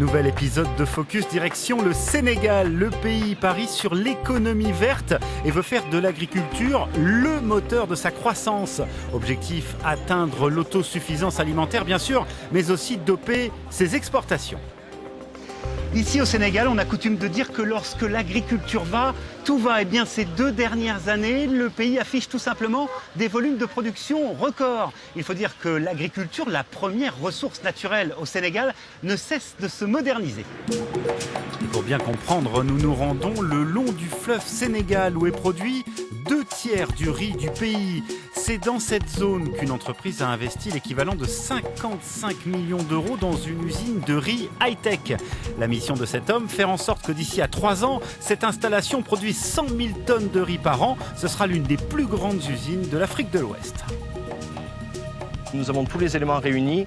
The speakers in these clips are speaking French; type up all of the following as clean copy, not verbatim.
Nouvel épisode de Focus, direction le Sénégal. Le pays parie sur l'économie verte et veut faire de l'agriculture le moteur de sa croissance. Objectif, atteindre l'autosuffisance alimentaire bien sûr, mais aussi doper ses exportations. Ici au Sénégal, on a coutume de dire que lorsque l'agriculture va, tout va. Eh bien, ces 2 dernières années, le pays affiche tout simplement des volumes de production records. Il faut dire que l'agriculture, la première ressource naturelle au Sénégal, ne cesse de se moderniser. Et pour bien comprendre, nous nous rendons le long du fleuve Sénégal où est produit 2/3 du riz du pays. C'est dans cette zone qu'une entreprise a investi l'équivalent de 55 millions d'euros dans une usine de riz high-tech. La mission de cet homme, faire en sorte que d'ici à 3 ans, cette installation produise 100 000 tonnes de riz par an. Ce sera l'une des plus grandes usines de l'Afrique de l'Ouest. Nous avons tous les éléments réunis,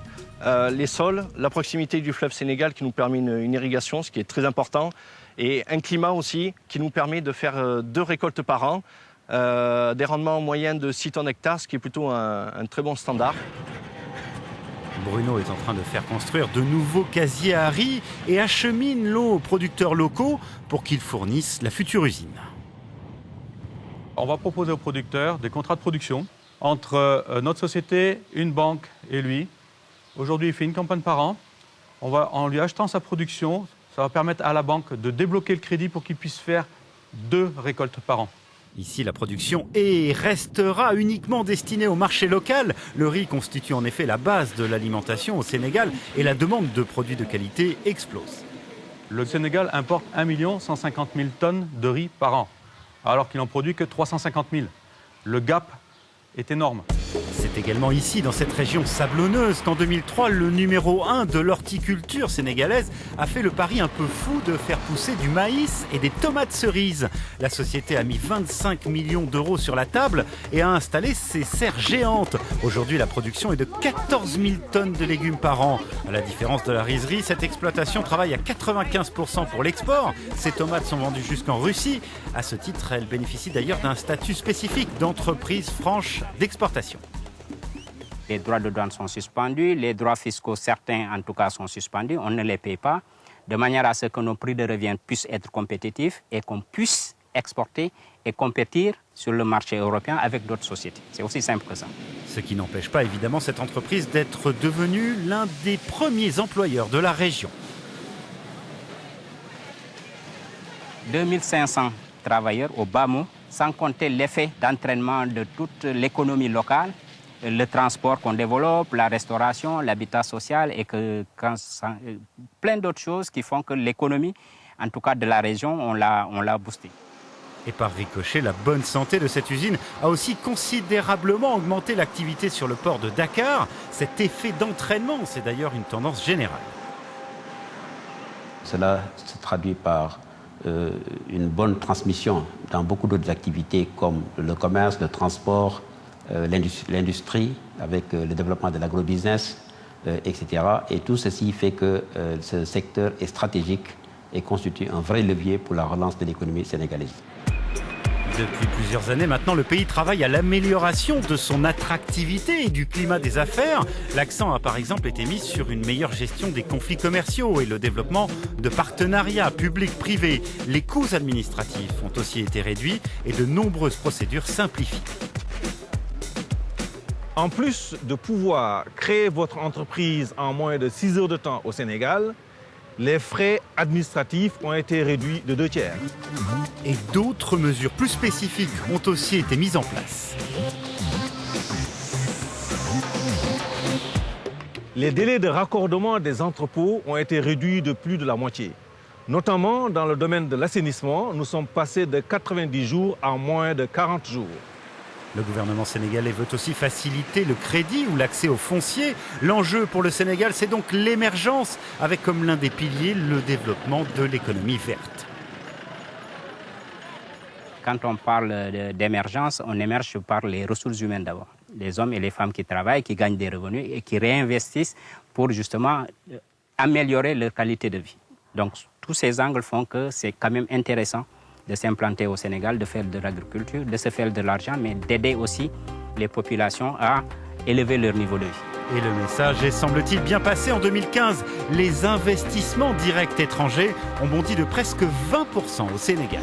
les sols, la proximité du fleuve Sénégal qui nous permet une irrigation, ce qui est très important, et un climat aussi qui nous permet de faire 2 récoltes par an. Des rendements moyens de 6 tonnes hectares, ce qui est plutôt un très bon standard. Bruno est en train de faire construire de nouveaux casiers à riz et achemine l'eau aux producteurs locaux pour qu'ils fournissent la future usine. On va proposer aux producteurs des contrats de production entre notre société, une banque et lui. Aujourd'hui, il fait une campagne par an. En lui achetant sa production, ça va permettre à la banque de débloquer le crédit pour qu'il puisse faire 2 récoltes par an. Ici, la production est et restera uniquement destinée au marché local. Le riz constitue en effet la base de l'alimentation au Sénégal et la demande de produits de qualité explose. Le Sénégal importe 1 150 000 tonnes de riz par an, alors qu'il n'en produit que 350 000. Le gap est énorme. C'est également ici, dans cette région sablonneuse, qu'en 2003, le numéro 1 de l'horticulture sénégalaise a fait le pari un peu fou de faire pousser du maïs et des tomates cerises. La société a mis 25 millions d'euros sur la table et a installé ses serres géantes. Aujourd'hui, la production est de 14 000 tonnes de légumes par an. À la différence de la rizerie, cette exploitation travaille à 95% pour l'export. Ces tomates sont vendues jusqu'en Russie. À ce titre, elle bénéficie d'ailleurs d'un statut spécifique d'entreprise franche d'exportation. Les droits de douane sont suspendus, les droits fiscaux, certains en tout cas, sont suspendus, on ne les paye pas, de manière à ce que nos prix de revient puissent être compétitifs et qu'on puisse exporter et compétir sur le marché européen avec d'autres sociétés. C'est aussi simple que ça. Ce qui n'empêche pas évidemment cette entreprise d'être devenue l'un des premiers employeurs de la région. 2500 travailleurs au bas mot, sans compter l'effet d'entraînement de toute l'économie locale, le transport qu'on développe, la restauration, l'habitat social et plein d'autres choses qui font que l'économie, en tout cas de la région, on l'a boostée. Et par ricochet, la bonne santé de cette usine a aussi considérablement augmenté l'activité sur le port de Dakar. Cet effet d'entraînement, c'est d'ailleurs une tendance générale. Cela se traduit par une bonne transmission dans beaucoup d'autres activités comme le commerce, le transport, l'industrie, avec le développement de l'agrobusiness, etc. Et tout ceci fait que ce secteur est stratégique et constitue un vrai levier pour la relance de l'économie sénégalaise. Depuis plusieurs années maintenant, le pays travaille à l'amélioration de son attractivité et du climat des affaires. L'accent a par exemple été mis sur une meilleure gestion des conflits commerciaux et le développement de partenariats publics-privés. Les coûts administratifs ont aussi été réduits et de nombreuses procédures simplifiées. En plus de pouvoir créer votre entreprise en moins de 6 heures de temps au Sénégal, les frais administratifs ont été réduits de 2/3. Et d'autres mesures plus spécifiques ont aussi été mises en place. Les délais de raccordement des entrepôts ont été réduits de plus de la moitié. Notamment dans le domaine de l'assainissement, nous sommes passés de 90 jours à moins de 40 jours. Le gouvernement sénégalais veut aussi faciliter le crédit ou l'accès au foncier. L'enjeu pour le Sénégal, c'est donc l'émergence, avec comme l'un des piliers le développement de l'économie verte. Quand on parle d'émergence, on émerge par les ressources humaines d'abord. Les hommes et les femmes qui travaillent, qui gagnent des revenus et qui réinvestissent pour justement améliorer leur qualité de vie. Donc tous ces angles font que c'est quand même intéressant de s'implanter au Sénégal, de faire de l'agriculture, de se faire de l'argent, mais d'aider aussi les populations à élever leur niveau de vie. Et le message est, semble-t-il, bien passé. En 2015, les investissements directs étrangers ont bondi de presque 20% au Sénégal.